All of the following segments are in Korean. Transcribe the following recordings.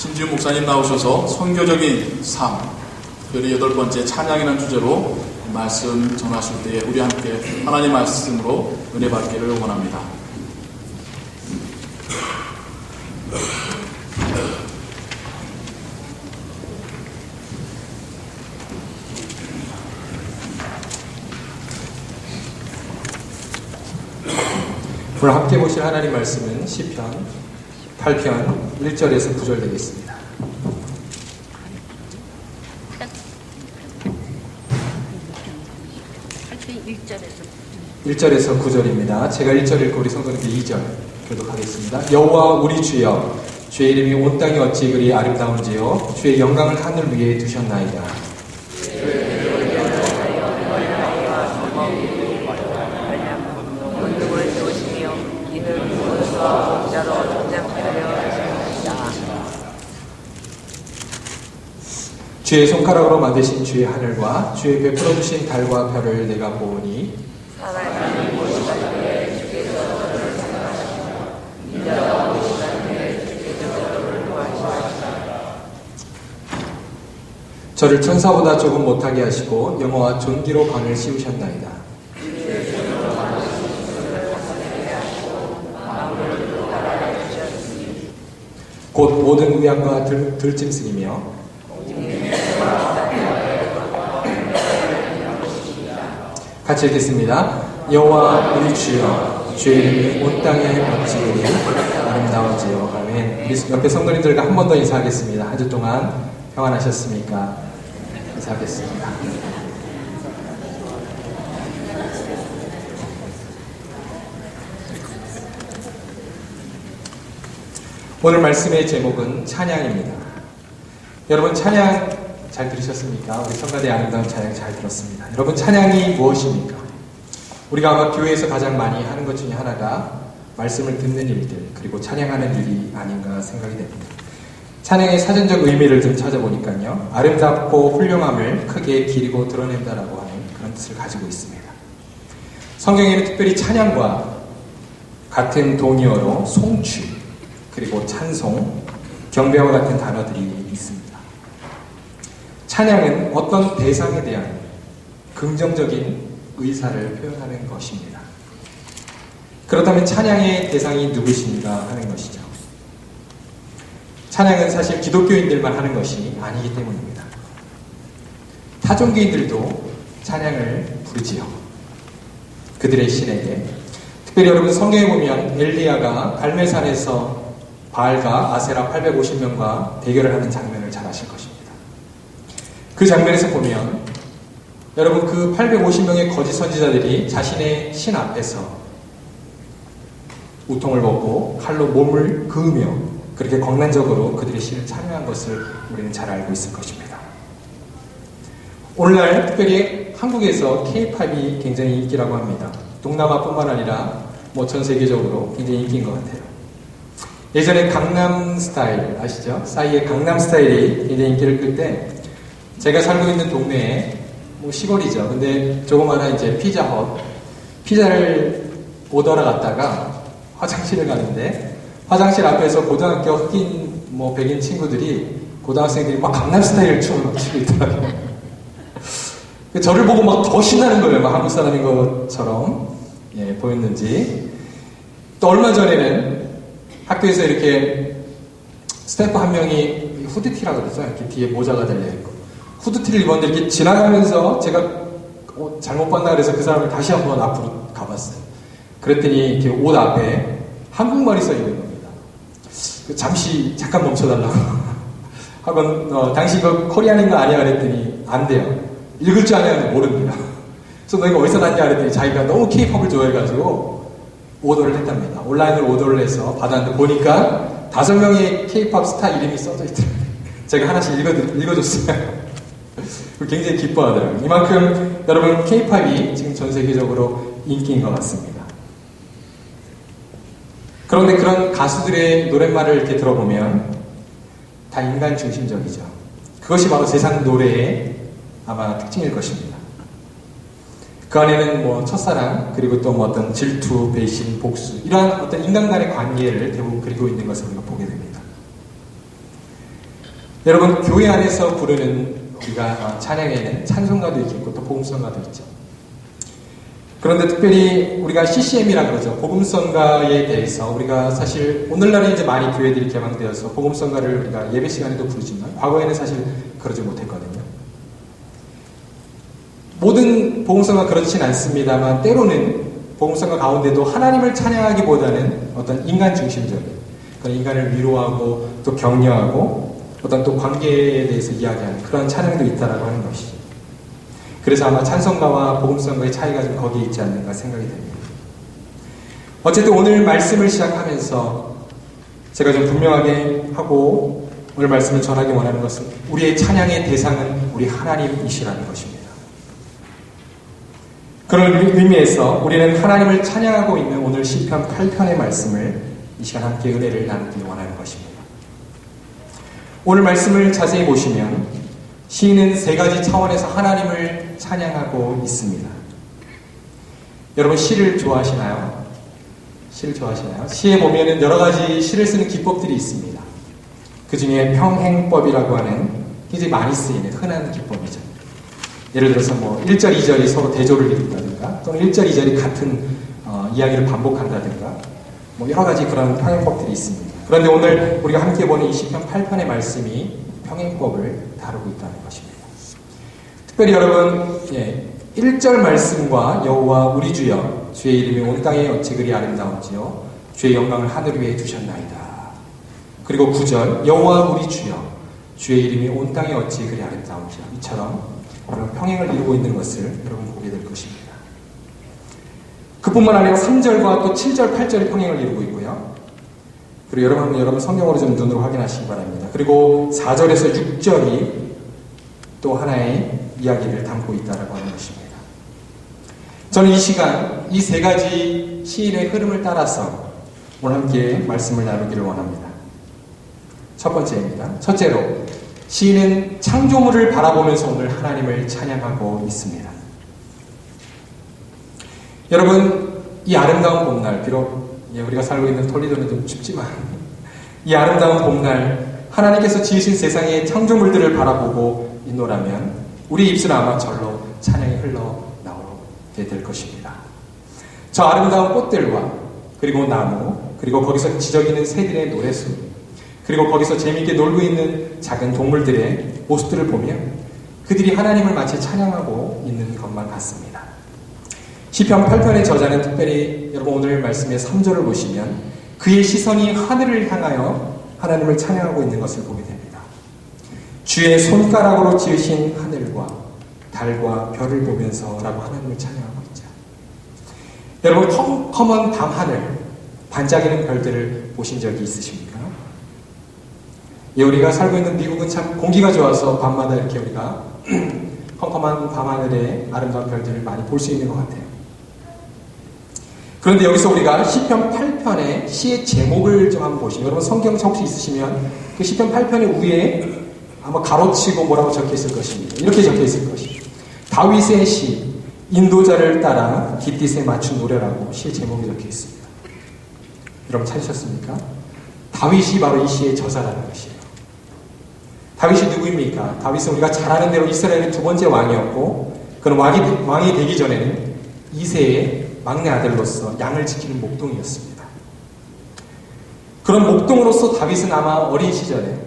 신지훈 목사님 나오셔서 선교적인 삶, 특별히 8번째 찬양이라는 주제로 말씀 전하실 때에 우리 함께 하나님 말씀으로 은혜 받기를 원합니다. 오늘 함께 보실 하나님 말씀은 시편 8편 1절에서 9절 되겠습니다. 1절에서 9절입니다. 제가 1절 읽고 우리 성도님께 2절 교독하겠습니다. 여호와 우리 주여, 주의 이름이 온 땅에 어찌 그리 아름다운지요, 주의 영광을 하늘 위에 두셨나이다. 주의 손가락으로 만드신 주의 하늘과 주의 베풀어 주신 달과 별을 내가 보오니 하나님 보시기에 주께서 저를 사랑하시고 인자와 보시기에 주께서 저를 도와주시다. 저를 천사보다 조금 못하게 하시고 영어와 존귀로 관을 씌우셨나이다. 곧 모든 우양과 들짐승이며 같이 읽겠습니다. 여호와 우리 주여, 주의 이름이 온 땅에 어찌 그리 아름다운지요. 아멘. 우리 옆에 성도님들과 한 번 더 인사하겠습니다. 한 주 동안 평안하셨습니까? 인사하겠습니다. 오늘 말씀의 제목은 찬양입니다. 여러분, 찬양 잘 들으셨습니까? 우리 성가대의 아름다운 찬양 잘 들었습니다. 여러분, 찬양이 무엇입니까? 우리가 아마 교회에서 가장 많이 하는 것 중에 하나가 말씀을 듣는 일들, 그리고 찬양하는 일이 아닌가 생각이 됩니다. 찬양의 사전적 의미를 좀 찾아보니까요, 아름답고 훌륭함을 크게 기리고 드러낸다라고 하는 그런 뜻을 가지고 있습니다. 성경에는 특별히 찬양과 같은 동의어로 송취, 그리고 찬송, 경배와 같은 단어들이 있습니다. 찬양은 어떤 대상에 대한 긍정적인 의사를 표현하는 것입니다. 그렇다면 찬양의 대상이 누구신가 하는 것이죠. 찬양은 사실 기독교인들만 하는 것이 아니기 때문입니다. 타종교인들도 찬양을 부르지요. 그들의 신에게. 특별히 여러분, 성경에 보면 엘리야가 갈멜산에서 바알과 아세라 850명과 대결을 하는 장면을 잘 아실 것입니다. 그 장면에서 보면 여러분, 그 850명의 거짓 선지자들이 자신의 신 앞에서 우통을 벗고 칼로 몸을 그으며 그렇게 광란적으로 그들의 신을 찬양한 것을 우리는 잘 알고 있을 것입니다. 오늘날 특별히 한국에서 K-팝이 굉장히 인기라고 합니다. 동남아뿐만 아니라 전 세계적으로 굉장히 인기인 것 같아요. 예전에 강남 스타일 아시죠? 싸이의 강남 스타일이 굉장히 인기를 끌 때 제가 살고 있는 동네에 시골이죠. 근데 조그마한 이제 피자헛, 피자를 오더러 갔다가 화장실을 가는데 화장실 앞에서 고등학교 흑인 백인 친구들이, 고등학생들이 막 강남 스타일 춤을 막 추고 있더라고요. 저를 보고 막 더 신나는 거예요. 막 한국 사람인 것처럼 보였는지. 또 얼마 전에는 학교에서 이렇게 스태프 한 명이 후드티라고 그러죠. 이렇게 뒤에 모자가 달려있고 후드티를 입었는데 이렇게 지나가면서 제가 잘못 봤나 그래서 그 사람을 다시 한번 앞으로 가봤어요. 그랬더니 이렇게 옷 앞에 한국말이 써 있는 겁니다. 잠깐 멈춰달라고 하고 당신 그 코리안인가 아니야 그랬더니 안 돼요. 읽을 줄 아냐 모릅니다. 그래서 너희가 어디서 났냐 그랬더니 자기가 너무 K-팝을 좋아해가지고 오더를 했답니다. 온라인으로 오더를 해서 받았는데 보니까 5명의 K-팝 스타 이름이 써져 있더라고요. 제가 하나씩 읽어줬어요. 굉장히 기뻐하더라고요. 이만큼 여러분, K-팝이 지금 전 세계적으로 인기인 것 같습니다. 그런데 그런 가수들의 노랫말을 이렇게 들어보면 다 인간 중심적이죠. 그것이 바로 세상 노래의 아마 특징일 것입니다. 그 안에는 첫사랑, 그리고 또 어떤 질투, 배신, 복수, 이러한 어떤 인간 간의 관계를 대부분 그리고 있는 것을 우리가 보게 됩니다. 여러분, 교회 안에서 부르는 우리가 찬양에는 찬송가도 있고 또 복음성가도 있죠. 그런데 특별히 우리가 CCM이라 그러죠. 복음성가에 대해서 우리가 사실 오늘날에 이제 많이 교회들이 개방되어서 복음성가를 우리가 예배 시간에도 부르지만 과거에는 사실 그러지 못했거든요. 모든 복음성가 그렇진 않습니다만 때로는 복음성가 가운데도 하나님을 찬양하기보다는 어떤 인간 중심적인 그런 인간을 위로하고 또 격려하고 어떤 또 관계에 대해서 이야기하는 그런 찬양도 있다라고 하는 것이죠. 그래서 아마 찬송가와 복음성가의 차이가 좀 거기에 있지 않는가 생각이 됩니다. 어쨌든 오늘 말씀을 시작하면서 제가 좀 분명하게 하고 오늘 말씀을 전하기 원하는 것은 우리의 찬양의 대상은 우리 하나님이시라는 것입니다. 그런 의미에서 우리는 하나님을 찬양하고 있는 오늘 시편 8편의 말씀을 이 시간 함께 은혜를 나누기 원하는 것입니다. 오늘 말씀을 자세히 보시면 시인은 세 가지 차원에서 하나님을 찬양하고 있습니다. 여러분 시를 좋아하시나요? 시를 좋아하시나요? 시에 보면은 여러 가지 시를 쓰는 기법들이 있습니다. 그 중에 평행법이라고 하는 굉장히 많이 쓰이는 흔한 기법이죠. 예를 들어서 뭐 1절, 2절이 서로 대조를 이룬다든가 또는 1절, 2절이 같은 이야기를 반복한다든가 뭐 여러 가지 그런 평행법들이 있습니다. 그런데 오늘 우리가 함께 보는 이 시편 8편의 말씀이 평행법을 다루고 있다는 것입니다. 특별히 여러분 1절 말씀과 여호와 우리 주여 주의 이름이 온 땅에 어찌 그리 아름다운지요 주의 영광을 하늘 위에 두셨나이다. 그리고 9절 여호와 우리 주여 주의 이름이 온 땅에 어찌 그리 아름다운지요 이처럼 여러분 평행을 이루고 있는 것을 여러분 보게 될 것입니다. 그뿐만 아니라 3절과 또 7절, 8절이 평행을 이루고 있고요. 그리고 여러분 성경으로 좀 눈으로 확인하시기 바랍니다. 그리고 4절에서 6절이 또 하나의 이야기를 담고 있다라고 하는 것입니다. 저는 이 시간 이 세 가지 시인의 흐름을 따라서 오늘 함께 말씀을 나누기를 원합니다. 첫 번째입니다. 첫째로 시인은 창조물을 바라보면서 오늘 하나님을 찬양하고 있습니다. 여러분 이 아름다운 봄날 비록 우리가 살고 있는 톨리도는 좀 춥지만 이 아름다운 봄날 하나님께서 지으신 세상의 창조물들을 바라보고 있노라면 우리 입술은 아마 절로 찬양이 흘러나오게 될 것입니다. 저 아름다운 꽃들과 그리고 나무 그리고 거기서 지저귀는 새들의 노래소리 그리고 거기서 재미있게 놀고 있는 작은 동물들의 모습들을 보면 그들이 하나님을 마치 찬양하고 있는 것만 같습니다. 시편 8편의 저자는 특별히 여러분 오늘 말씀의 3절을 보시면 그의 시선이 하늘을 향하여 하나님을 찬양하고 있는 것을 보게 됩니다. 주의 손가락으로 지으신 하늘과 달과 별을 보면서라고 하나님을 찬양하고 있죠. 여러분 컴컴한 밤하늘 반짝이는 별들을 보신 적이 있으십니까? 우리가 살고 있는 미국은 참 공기가 좋아서 밤마다 이렇게 우리가 컴컴한 밤하늘의 아름다운 별들을 많이 볼 수 있는 것 같아요. 그런데 여기서 우리가 시편 8편의 시의 제목을 좀 한번 보시면 여러분 성경 혹시 있으시면 그 시편 8편의 위에 아마 가로치고 뭐라고 적혀 있을 것입니다. 이렇게 적혀 있을 것입니다. 다윗의 시 인도자를 따라 깃딧에 맞춘 노래라고 시의 제목이 적혀 있습니다. 여러분 찾으셨습니까? 다윗이 바로 이 시의 저자라는 것이에요. 다윗이 누구입니까? 다윗은 우리가 잘 아는 대로 이스라엘의 두 번째 왕이었고 그는 왕이 되기 전에는 이새의 막내 아들로서 양을 지키는 목동이었습니다. 그런 목동으로서 다윗은 아마 어린 시절에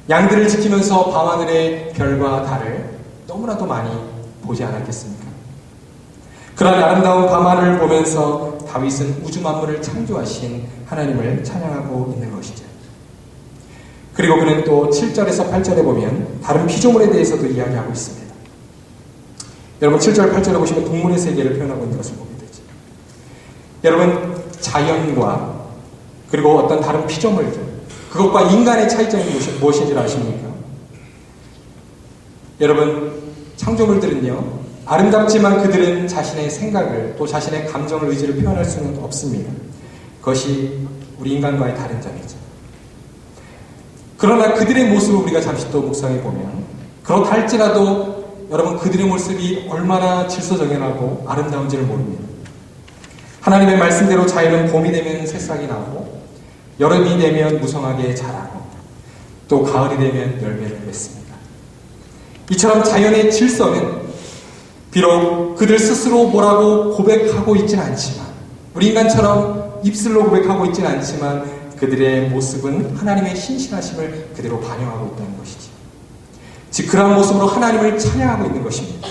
양들을 지키면서 밤하늘의 별과 달을 너무나도 많이 보지 않았겠습니까? 그런 아름다운 밤하늘을 보면서 다윗은 우주 만물을 창조하신 하나님을 찬양하고 있는 것이죠. 그리고 그는 또 7절에서 8절에 보면 다른 피조물에 대해서도 이야기하고 있습니다. 여러분 7절, 8절에 보시면 동물의 세계를 표현하고 있는 것을 보게 되죠. 여러분 자연과 그리고 어떤 다른 피조물들 그것과 인간의 차이점이 무엇인지 아십니까? 여러분 창조물들은요 아름답지만 그들은 자신의 생각을 또 자신의 감정을 의지를 표현할 수는 없습니다. 그것이 우리 인간과의 다른 점이죠. 그러나 그들의 모습을 우리가 잠시 또 묵상해 보면 그렇다 할지라도 여러분 그들의 모습이 얼마나 질서정연하고 아름다운지를 모릅니다. 하나님의 말씀대로 자연은 봄이 되면 새싹이 나고 여름이 되면 무성하게 자라고 또 가을이 되면 열매를 맺습니다. 이처럼 자연의 질서는 비록 그들 스스로 뭐라고 고백하고 있지는 않지만, 우리 인간처럼 입술로 고백하고 있지는 않지만 그들의 모습은 하나님의 신실하심을 그대로 반영하고 있다는 것이지. 즉 그러한 모습으로 하나님을 찬양하고 있는 것입니다.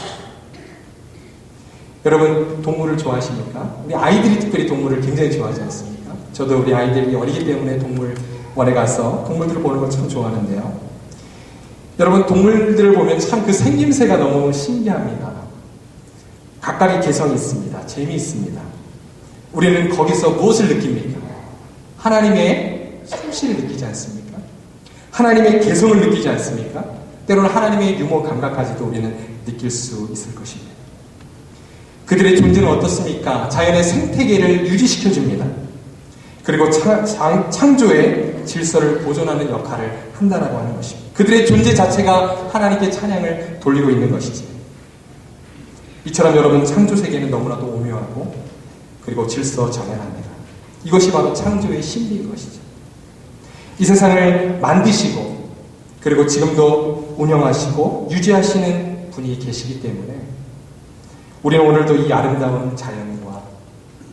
여러분, 동물을 좋아하십니까? 우리 아이들이 특별히 동물을 굉장히 좋아하지 않습니까? 저도 우리 아이들이 어리기 때문에 동물원에 가서 동물들을 보는 걸 참 좋아하는데요. 여러분, 동물들을 보면 참 그 생김새가 너무 신기합니다. 각각의 개성이 있습니다. 재미있습니다. 우리는 거기서 무엇을 느낍니까? 하나님의 솜씨를 느끼지 않습니까? 하나님의 개성을 느끼지 않습니까? 때로는 하나님의 유머 감각까지도 우리는 느낄 수 있을 것입니다. 그들의 존재는 어떻습니까? 자연의 생태계를 유지시켜줍니다. 그리고 창조의 질서를 보존하는 역할을 한다라고 하는 것입니다. 그들의 존재 자체가 하나님께 찬양을 돌리고 있는 것이지. 이처럼 여러분, 창조 세계는 너무나도 오묘하고 그리고 질서정연합니다. 이것이 바로 창조의 신비인 것이죠. 이 세상을 만드시고 그리고 지금도 운영하시고 유지하시는 분이 계시기 때문에 우리는 오늘도 이 아름다운 자연과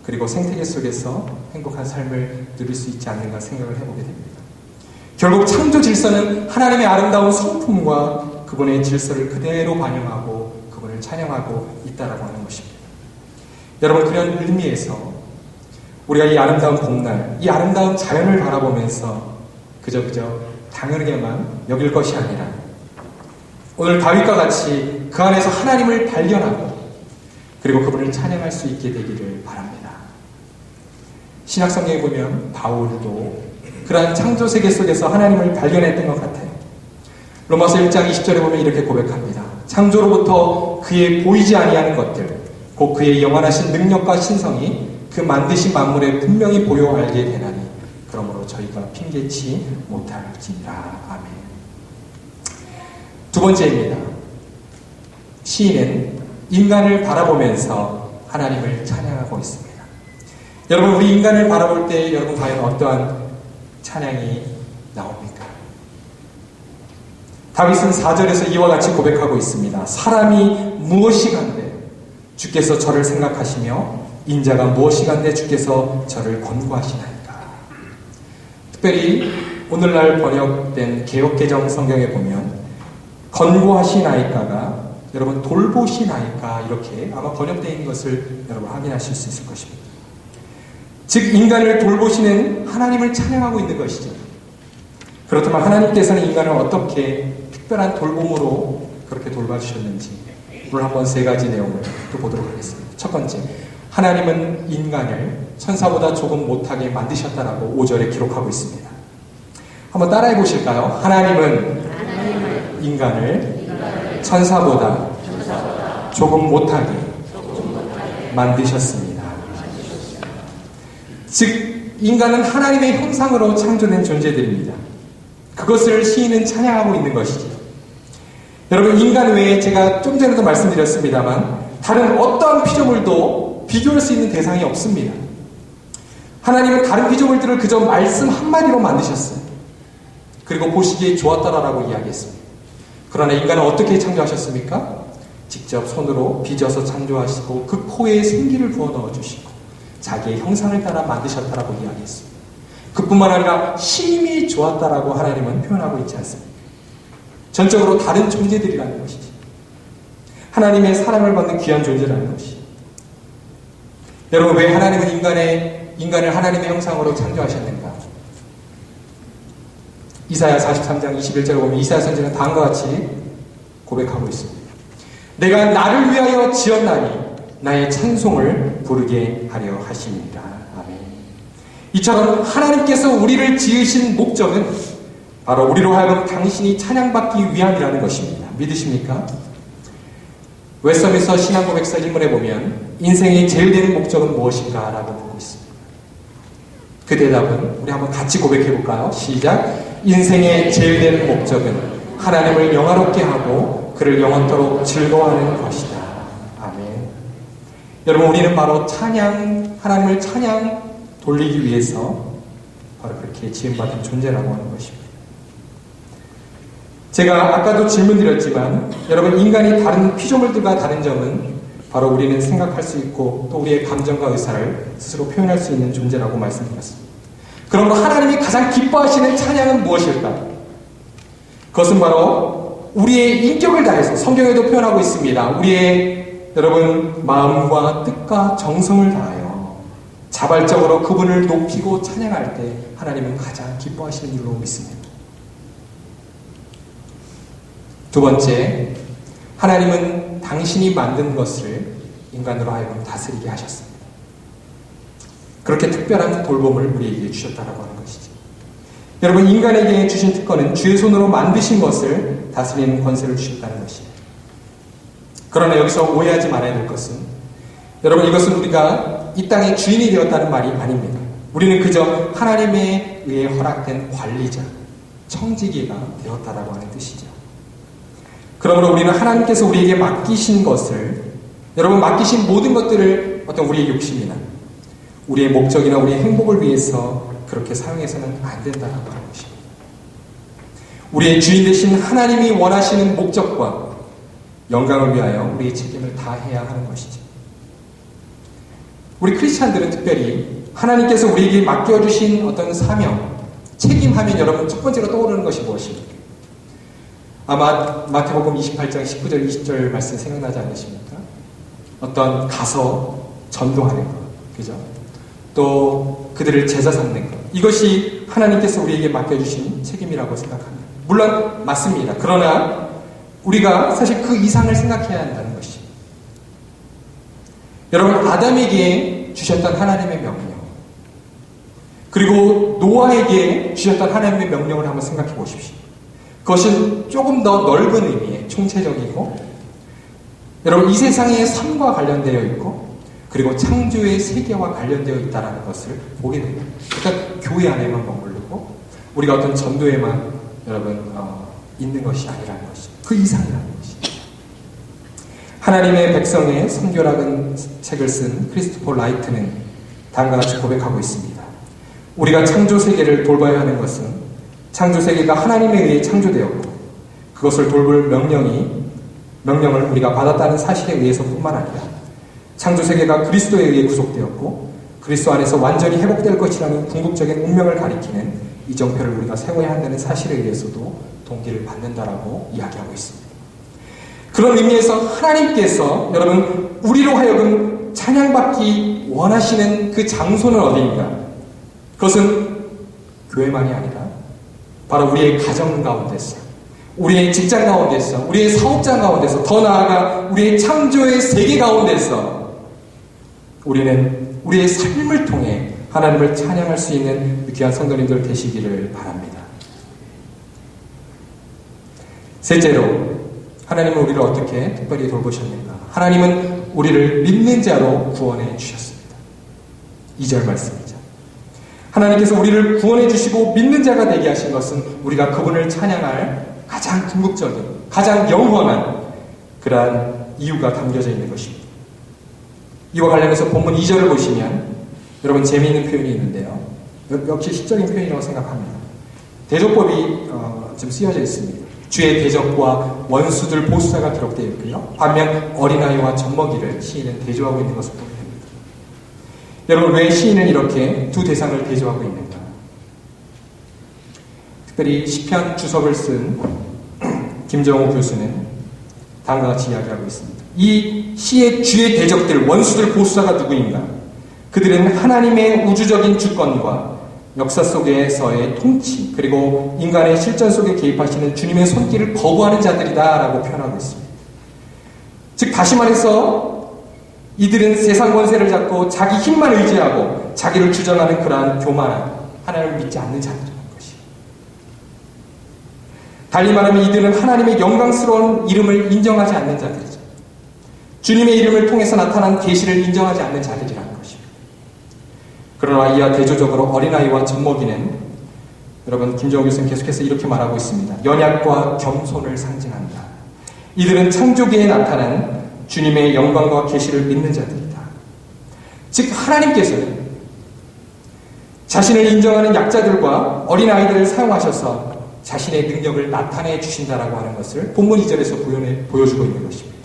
그리고 생태계 속에서 행복한 삶을 누릴 수 있지 않는가 생각을 해보게 됩니다. 결국 창조 질서는 하나님의 아름다운 성품과 그분의 질서를 그대로 반영하고 그분을 찬양하고 있다라고 하는 것입니다. 여러분, 그런 의미에서 우리가 이 아름다운 봄날, 이 아름다운 자연을 바라보면서 그저 당연하게만 여길 것이 아니라 오늘 다윗과 같이 그 안에서 하나님을 발견하고 그리고 그분을 찬양할 수 있게 되기를 바랍니다. 신약성경에 보면 바울도 그러한 창조세계 속에서 하나님을 발견했던 것 같아요. 로마서 1장 20절에 보면 이렇게 고백합니다. 창조로부터 그의 보이지 아니하는 것들, 곧 그의 영원하신 능력과 신성이 그 만드신 만물에 분명히 보여 알게 되나니 그러므로 저희가 핑계치 못할지니라. 아멘. 두 번째입니다. 시인은 인간을 바라보면서 하나님을 찬양하고 있습니다. 여러분, 우리 인간을 바라볼 때 여러분 과연 어떠한 찬양이 나옵니까? 다윗은 4절에서 이와 같이 고백하고 있습니다. 사람이 무엇이간데 주께서 저를 생각하시며 인자가 무엇이간데 주께서 저를 권고하시나이까. 특별히 오늘날 번역된 개역개정 성경에 보면 권고하시나이까가 여러분 돌보시나이까 이렇게 아마 번역되어 있는 것을 여러분 확인하실 수 있을 것입니다. 즉 인간을 돌보시는 하나님을 찬양하고 있는 것이죠. 그렇다면 하나님께서는 인간을 어떻게 특별한 돌봄으로 그렇게 돌봐주셨는지 오늘 한번 세 가지 내용을 또 보도록 하겠습니다. 첫 번째, 하나님은 인간을 천사보다 조금 못하게 만드셨다라고 5절에 기록하고 있습니다. 한번 따라해 보실까요? 하나님은 인간을 천사보다 조금 못하게 만드셨습니다. 즉 인간은 하나님의 형상으로 창조된 존재들입니다. 그것을 시인은 찬양하고 있는 것이죠. 여러분, 인간 외에 제가 좀 전에도 말씀드렸습니다만 다른 어떠한 피조물도 비교할 수 있는 대상이 없습니다. 하나님은 다른 피조물들을 그저 말씀 한마디로 만드셨어요. 그리고 보시기에 좋았다라고 이야기했습니다. 그러나 인간은 어떻게 창조하셨습니까? 직접 손으로 빚어서 창조하시고 그 코에 생기를 부어 넣어주시고 자기의 형상을 따라 만드셨다라고 이야기했습니다. 그뿐만 아니라 심히 좋았다라고 하나님은 표현하고 있지 않습니다. 전적으로 다른 존재들이라는 것이지. 하나님의 사랑을 받는 귀한 존재라는 것이. 여러분, 왜 하나님은 인간을 하나님의 형상으로 창조하셨는가? 이사야 43장 21절에 보면 이사야 선지자는 다음과 같이 고백하고 있습니다. 내가 나를 위하여 지었나니 나의 찬송을 부르게 하려 하시니라. 아멘. 이처럼 하나님께서 우리를 지으신 목적은 바로 우리로 하여금 당신이 찬양받기 위함이라는 것입니다. 믿으십니까? 웨스터민스터 신앙고백서 1문에 보면 인생의 제일 되는 목적은 무엇인가? 라고 보고 있습니다. 그 대답은 우리 한번 같이 고백해 볼까요? 시작! 인생의 제일 되는 목적은 하나님을 영화롭게 하고 그를 영원토록 즐거워하는 것이다. 아멘. 여러분, 우리는 바로 하나님을 찬양 돌리기 위해서 바로 그렇게 지음받은 존재라고 하는 것입니다. 제가 아까도 질문드렸지만 여러분, 인간이 다른 피조물들과 다른 점은 바로 우리는 생각할 수 있고 또 우리의 감정과 의사를 스스로 표현할 수 있는 존재라고 말씀드렸습니다. 그러므로 하나님이 가장 기뻐하시는 찬양은 무엇일까? 그것은 바로 우리의 인격을 다해서, 성경에도 표현하고 있습니다. 우리의 여러분 마음과 뜻과 정성을 다하여 자발적으로 그분을 높이고 찬양할 때 하나님은 가장 기뻐하시는 일로 믿습니다. 두 번째, 하나님은 당신이 만든 것을 인간으로 하여금 다스리게 하셨습니다. 그렇게 특별한 돌봄을 우리에게 주셨다라고 하는 것이죠. 여러분, 인간에게 주신 특권은 주의 손으로 만드신 것을 다스리는 권세를 주셨다는 것이에요. 그러나 여기서 오해하지 말아야 될 것은, 여러분, 이것은 우리가 이 땅의 주인이 되었다는 말이 아닙니다. 우리는 그저 하나님에 의해 허락된 관리자, 청지기가 되었다라고 하는 뜻이죠. 그러므로 우리는 하나님께서 우리에게 맡기신 것을, 여러분, 맡기신 모든 것들을 어떤 우리의 욕심이나 우리의 목적이나 우리의 행복을 위해서 그렇게 사용해서는 안 된다라고 하는 것입니다. 우리의 주인 되신 하나님이 원하시는 목적과 영광을 위하여 우리의 책임을 다해야 하는 것이죠. 우리 크리스찬들은 특별히 하나님께서 우리에게 맡겨주신 어떤 사명, 책임하면 여러분 첫 번째로 떠오르는 것이 무엇입니까? 아마 마태복음 28장 19절 20절 말씀 생각나지 않으십니까? 어떤 가서 전도하는 것, 그죠? 또 그들을 제자 삼는 것, 이것이 하나님께서 우리에게 맡겨주신 책임이라고 생각합니다. 물론 맞습니다. 그러나 우리가 사실 그 이상을 생각해야 한다는 것이, 여러분, 아담에게 주셨던 하나님의 명령, 그리고 노아에게 주셨던 하나님의 명령을 한번 생각해 보십시오. 그것은 조금 더 넓은 의미의 총체적이고, 여러분, 이 세상의 삶과 관련되어 있고, 그리고 창조의 세계와 관련되어 있다는 것을 보게 됩니다. 그러니까 교회 안에만 머무르고 우리가 어떤 전도에만 여러분 있는 것이 아니라는 것이죠. 그 이상이라는 것이죠. 하나님의 백성의 선교라는 책을 쓴 크리스토퍼 라이트는 다음과 같이 고백하고 있습니다. 우리가 창조 세계를 돌봐야 하는 것은 창조 세계가 하나님에 의해 창조되었고 그것을 돌볼 명령을 우리가 받았다는 사실에 의해서뿐만 아니라 창조세계가 그리스도에 의해 구속되었고 그리스도 안에서 완전히 회복될 것이라는 궁극적인 운명을 가리키는 이정표를 우리가 세워야 한다는 사실에 의해서도 동기를 받는다라고 이야기하고 있습니다. 그런 의미에서 하나님께서 여러분 우리로 하여금 찬양받기 원하시는 그 장소는 어디인가? 그것은 교회만이 아니라 바로 우리의 가정 가운데서, 우리의 직장 가운데서, 우리의 사업장 가운데서, 더 나아가 우리의 창조의 세계 가운데서 우리는 우리의 삶을 통해 하나님을 찬양할 수 있는 귀한 성도님들 되시기를 바랍니다. 셋째로, 하나님은 우리를 어떻게 특별히 돌보셨는가? 하나님은 우리를 믿는 자로 구원해 주셨습니다. 2절 말씀이죠. 하나님께서 우리를 구원해 주시고 믿는 자가 되게 하신 것은 우리가 그분을 찬양할 가장 궁극적인, 가장 영원한 그러한 이유가 담겨져 있는 것입니다. 이와 관련해서 본문 2절을 보시면 여러분 재미있는 표현이 있는데요. 역시 시적인 표현이라고 생각합니다. 대적법이 지금 쓰여져 있습니다. 주의 대적과 원수들 보수사가 기록되어 있고요. 반면 어린아이와 젖먹이를 시인은 대조하고 있는 것을 보게 됩니다. 여러분, 왜 시인은 이렇게 두 대상을 대조하고 있는가? 특별히 시편 주석을 쓴 김정호 교수는 다음과 같이 이야기하고 있습니다. 이 시의 주의 대적들, 원수들 보수사가 누구인가? 그들은 하나님의 우주적인 주권과 역사 속에서의 통치, 그리고 인간의 실전 속에 개입하시는 주님의 손길을 거부하는 자들이다라고 표현하고 있습니다. 즉 다시 말해서 이들은 세상 권세를 잡고 자기 힘만 의지하고 자기를 주장하는 그러한 교만한 하나님을 믿지 않는 자들이라는 것이에요. 달리 말하면 이들은 하나님의 영광스러운 이름을 인정하지 않는 자들이죠. 주님의 이름을 통해서 나타난 계시를 인정하지 않는 자들이라는 것입니다. 그러나 이와 대조적으로 어린아이와 젖먹이는, 여러분 김정우 교수님 계속해서 이렇게 말하고 있습니다. 연약과 겸손을 상징한다. 이들은 창조기에 나타난 주님의 영광과 계시를 믿는 자들이다. 즉 하나님께서는 자신을 인정하는 약자들과 어린아이들을 사용하셔서 자신의 능력을 나타내 주신다라고 하는 것을 본문 2절에서 보여주고 있는 것입니다.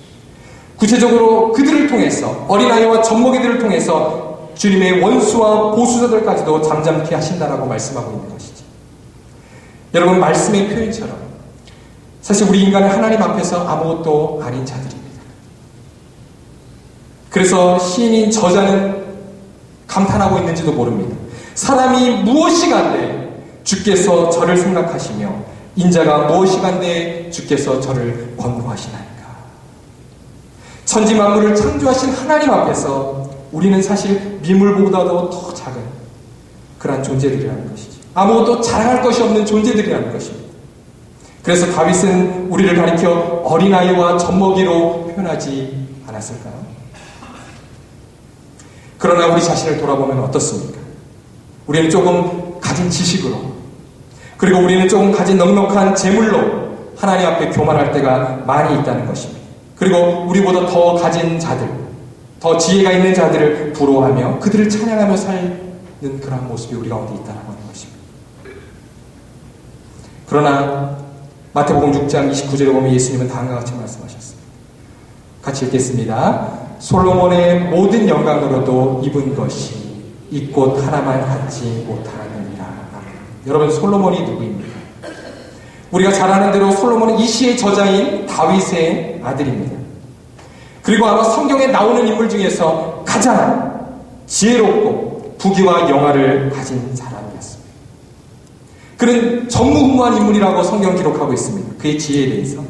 구체적으로 그들을 통해서, 어린아이와 젖먹이들을 통해서 주님의 원수와 보수자들까지도 잠잠케 하신다라고 말씀하고 있는 것이죠. 여러분, 말씀의 표현처럼 사실 우리 인간은 하나님 앞에서 아무것도 아닌 자들입니다. 그래서 시인인 저자는 감탄하고 있는지도 모릅니다. 사람이 무엇이간데 주께서 저를 생각하시며 인자가 무엇이간데 주께서 저를 권고하시나이까. 천지 만물을 창조하신 하나님 앞에서 우리는 사실 미물보다도 더 작은 그러한 존재들이라는 것이죠. 아무것도 자랑할 것이 없는 존재들이라는 것입니다. 그래서 다윗은 우리를 가리켜 어린아이와 젖먹이로 표현하지 않았을까요? 그러나 우리 자신을 돌아보면 어떻습니까? 우리는 조금 가진 지식으로, 그리고 우리는 조금 가진 넉넉한 재물로 하나님 앞에 교만할 때가 많이 있다는 것입니다. 그리고 우리보다 더 가진 자들, 더 지혜가 있는 자들을 부러워하며 그들을 찬양하며 살는 그런 모습이 우리 가운데 있다는 것입니다. 그러나 마태복음 6장 29절에 보면 예수님은 다음과 같이 말씀하셨습니다. 같이 읽겠습니다. 솔로몬의 모든 영광으로도 입은 것이 이 꽃 하나만 갖지 못하느니라. 여러분, 솔로몬이 누구입니까? 우리가 잘 아는 대로 솔로몬은 이 시의 저자인 다윗의 아들입니다. 그리고 아마 성경에 나오는 인물 중에서 가장 지혜롭고 부귀와 영화를 가진 사람이었습니다. 그는 전무후무한 인물이라고 성경 기록하고 있습니다. 그의 지혜에 대해서.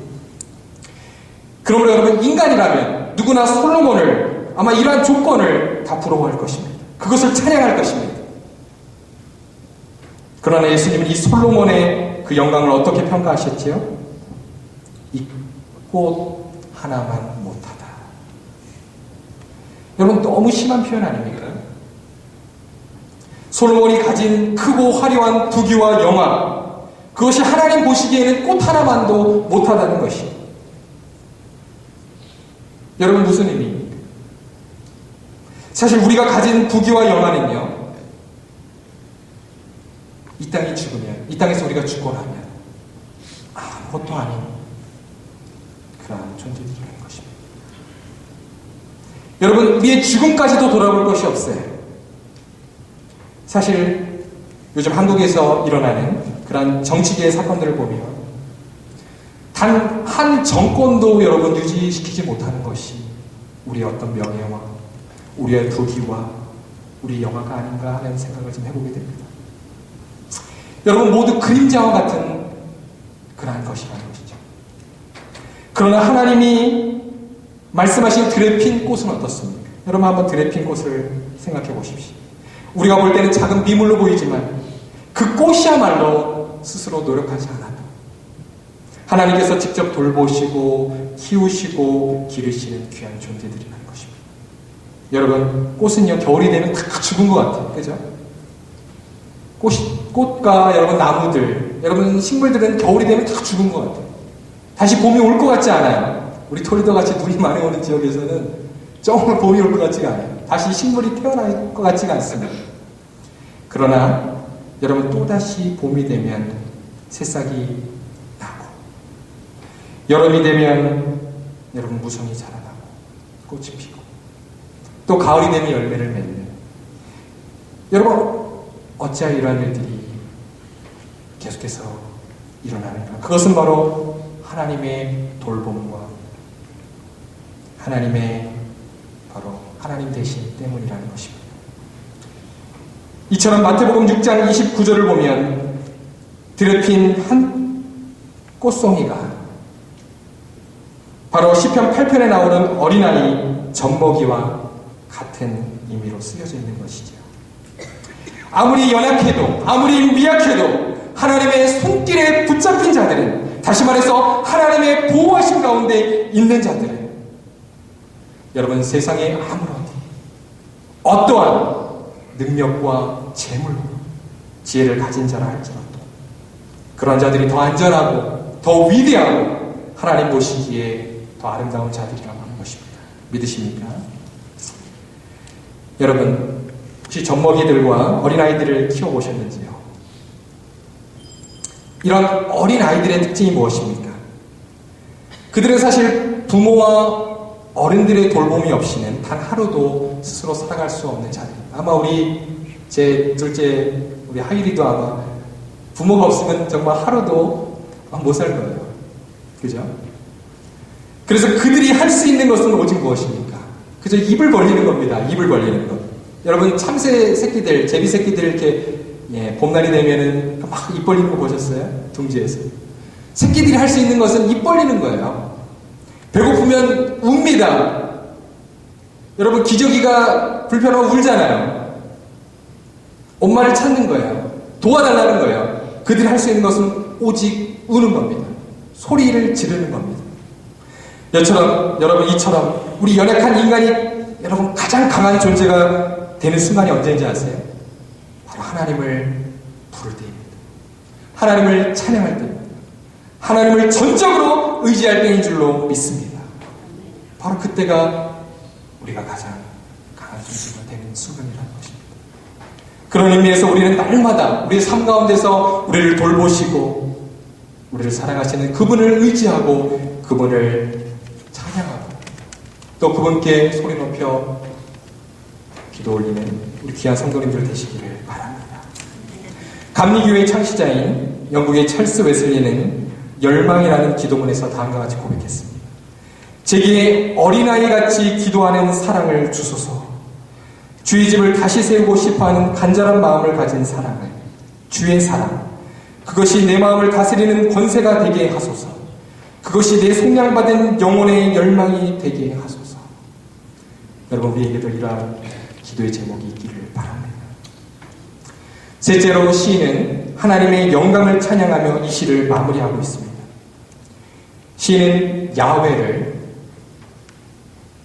그러므로 여러분, 인간이라면 누구나 솔로몬을 아마 이러한 조건을 다 부러워할 것입니다. 그것을 찬양할 것입니다. 그러나 예수님은 이 솔로몬의 그 영광을 어떻게 평가하셨지요? 이 꽃 하나만 못하다. 여러분, 너무 심한 표현 아닙니까? 솔로몬이 가진 크고 화려한 부귀와 영화, 그것이 하나님 보시기에는 꽃 하나만도 못하다는 것이. 여러분, 무슨 의미입니까? 사실 우리가 가진 부귀와 영화는요, 이 땅이 죽으면, 이 땅에서 우리가 죽고나면 아무것도 아닌 그러한 존재들이라는 것입니다. 여러분, 우리의 죽음까지도 돌아볼 것이 없어요. 사실 요즘 한국에서 일어나는 그런 정치계의 사건들을 보면 단 한 정권도 여러분 유지시키지 못하는 것이 우리의 어떤 명예와 우리의 부귀와 우리의 영화가 아닌가 하는 생각을 좀 해보게 됩니다. 여러분, 모두 그림자와 같은 그러한 것이라는 것이죠. 그러나 하나님이 말씀하신 들에 핀 꽃은 어떻습니까? 여러분, 한번 들에 핀 꽃을 생각해 보십시오. 우리가 볼 때는 작은 미물로 보이지만 그 꽃이야말로 스스로 노력하지 않아도 하나님께서 직접 돌보시고 키우시고 기르시는 귀한 존재들이라는 것입니다. 여러분, 꽃은요, 겨울이 되면 다 죽은 것 같아요. 그죠? 꽃과 여러분 나무들, 여러분 식물들은 겨울이 되면 다 죽은 것 같아요. 다시 봄이 올 것 같지 않아요. 우리 토리도 같이 눈이 많이 오는 지역에서는 정말 봄이 올 것 같지가 않아요. 다시 식물이 태어날 것 같지가 않습니다. 그러나 여러분, 또다시 봄이 되면 새싹이 나고, 여름이 되면 여러분 무성이 자라나고 꽃이 피고, 또 가을이 되면 열매를 맺는, 여러분 어찌하여 이러한 일들이 계속해서 일어나는가? 그것은 바로 하나님의 돌봄과 하나님의 바로 하나님 되신 때문이라는 것입니다. 이처럼 마태복음 6장 29절을 보면 들에 핀 한 꽃송이가 바로 시편 8편에 나오는 어린아이 젖먹이와 같은 의미로 쓰여져 있는 것이죠. 아무리 연약해도, 아무리 미약해도 하나님의 손길에 붙잡힌 자들은, 다시 말해서 하나님의 보호하심 가운데 있는 자들은, 여러분, 세상에 아무런 어떠한 능력과 재물로 지혜를 가진 자라 할지라도 그런 자들이 더 안전하고 더 위대하고 하나님 보시기에 더 아름다운 자들이라고 하는 것입니다. 믿으십니까? 여러분, 혹시 젖먹이들과 어린아이들을 키워보셨는지요? 이런 어린 아이들의 특징이 무엇입니까? 그들은 사실 부모와 어른들의 돌봄이 없이는 단 하루도 스스로 살아갈 수 없는 자들입니다. 아마 제 둘째 우리 하율이도 아마 부모가 없으면 정말 하루도 못 살 거예요. 그죠? 그래서 그들이 할 수 있는 것은 오직 무엇입니까? 그저 입을 벌리는 겁니다. 입을 벌리는 것. 여러분 참새 새끼들, 제비 새끼들 이렇게 봄날이 되면은 막 입 벌리는 거 보셨어요? 둥지에서. 새끼들이 할 수 있는 것은 입 벌리는 거예요. 배고프면 웁니다. 여러분 기저귀가 불편하면 울잖아요. 엄마를 찾는 거예요. 도와달라는 거예요. 그들이 할 수 있는 것은 오직 우는 겁니다. 소리를 지르는 겁니다. 이처럼 우리 연약한 인간이 여러분 가장 강한 존재가 되는 순간이 언제인지 아세요? 바로 하나님을 부를 때입니다. 하나님을 찬양할 때입니다. 하나님을 전적으로 의지할 때인 줄로 믿습니다. 바로 그때가 우리가 가장 강한 존재가 되는 순간이라는 것입니다. 그런 의미에서 우리는 날마다 우리의 삶 가운데서 우리를 돌보시고 우리를 사랑하시는 그분을 의지하고 그분을 찬양하고 또 그분께 소리 높여 기도 올리는 우리 귀한 성도님들 되시기를 바랍니다. 감리교회의 창시자인 영국의 찰스 웨슬리는 열망이라는 기도문에서 다음과 같이 고백했습니다. 제게 어린아이같이 기도하는 사랑을 주소서. 주의 집을 다시 세우고 싶어하는 간절한 마음을 가진 사랑을, 주의 사랑, 그것이 내 마음을 다스리는 권세가 되게 하소서. 그것이 내 속량받은 영혼의 열망이 되게 하소서. 여러분 우리에게도 이러한 기도의 제목이 있기를 바랍니다. 셋째로 시인은 하나님의 영광을 찬양하며 이 시를 마무리하고 있습니다. 시인은 야훼를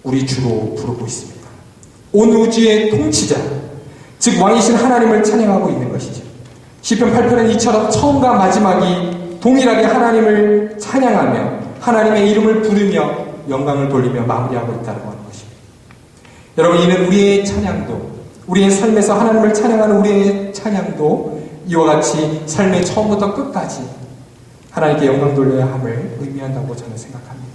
우리 주로 부르고 있습니다. 온 우주의 통치자, 즉 왕이신 하나님을 찬양하고 있는 것이죠. 시편 8편은 이처럼 처음과 마지막이 동일하게 하나님을 찬양하며 하나님의 이름을 부르며 영광을 돌리며 마무리하고 있다는 것입니다. 여러분 이는 우리의 찬양도, 우리의 삶에서 하나님을 찬양하는 우리의 찬양도 이와 같이 삶의 처음부터 끝까지 하나님께 영광 돌려야 함을 의미한다고 저는 생각합니다.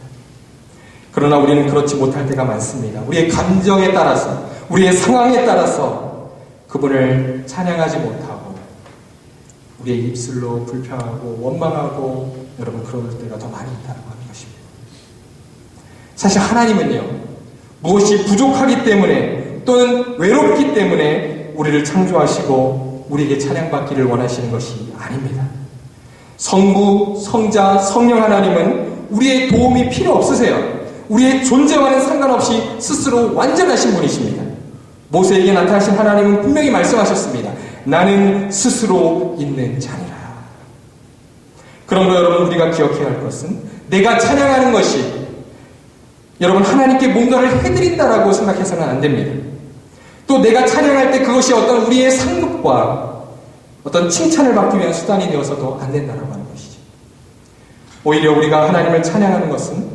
그러나 우리는 그렇지 못할 때가 많습니다. 우리의 감정에 따라서, 우리의 상황에 따라서 그분을 찬양하지 못하고 우리의 입술로 불평하고 원망하고 여러분 그럴 때가 더 많이 있다는 것입니다. 사실 하나님은요, 무엇이 부족하기 때문에 또는 외롭기 때문에 우리를 창조하시고 우리에게 찬양받기를 원하시는 것이 아닙니다. 성부, 성자, 성령 하나님은 우리의 도움이 필요 없으세요. 우리의 존재와는 상관없이 스스로 완전하신 분이십니다. 모세에게 나타나신 하나님은 분명히 말씀하셨습니다. 나는 스스로 있는 자니라. 그러므로 여러분 우리가 기억해야 할 것은 내가 찬양하는 것이 여러분 하나님께 뭔가를 해드린다라고 생각해서는 안 됩니다. 또 내가 찬양할 때 그것이 어떤 우리의 상급과 어떤 칭찬을 받기 위한 수단이 되어서도 안 된다라고 하는 것이죠. 오히려 우리가 하나님을 찬양하는 것은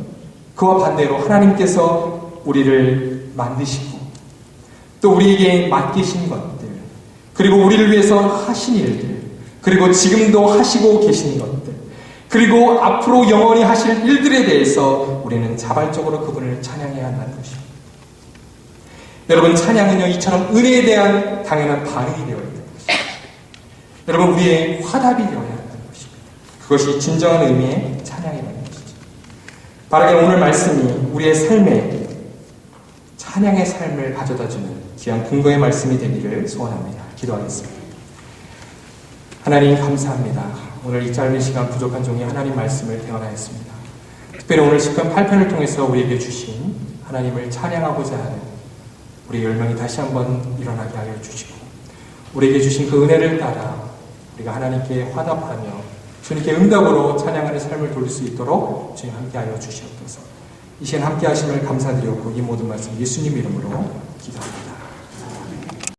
그와 반대로 하나님께서 우리를 만드시고 또 우리에게 맡기신 것들, 그리고 우리를 위해서 하신 일들, 그리고 지금도 하시고 계신 것들, 그리고 앞으로 영원히 하실 일들에 대해서 우리는 자발적으로 그분을 찬양해야 한다는 것입니다. 여러분 찬양은요 이처럼 은혜에 대한 당연한 반응이 되어야 합니다. 여러분 우리의 화답이 되어야 한다는 것입니다. 그것이 진정한 의미의 찬양이라는 것이죠. 바르게 오늘 말씀이 우리의 삶에 찬양의 삶을 가져다주는 귀한 근거의 말씀이 되기를 소원합니다. 기도하겠습니다. 하나님 감사합니다. 오늘 이 짧은 시간 부족한 종이 하나님 말씀을 대언하였습니다. 특별히 오늘 시편 8편을 통해서 우리에게 주신 하나님을 찬양하고자 하는 우리 열망이 다시 한번 일어나게 하여 주시고 우리에게 주신 그 은혜를 따라 우리가 하나님께 화답하며 주님께 응답으로 찬양하는 삶을 돌릴 수 있도록 주님 함께하여 주시옵소서. 이 시간 함께 하심을 감사드리고 이 모든 말씀 예수님 이름으로 기도합니다.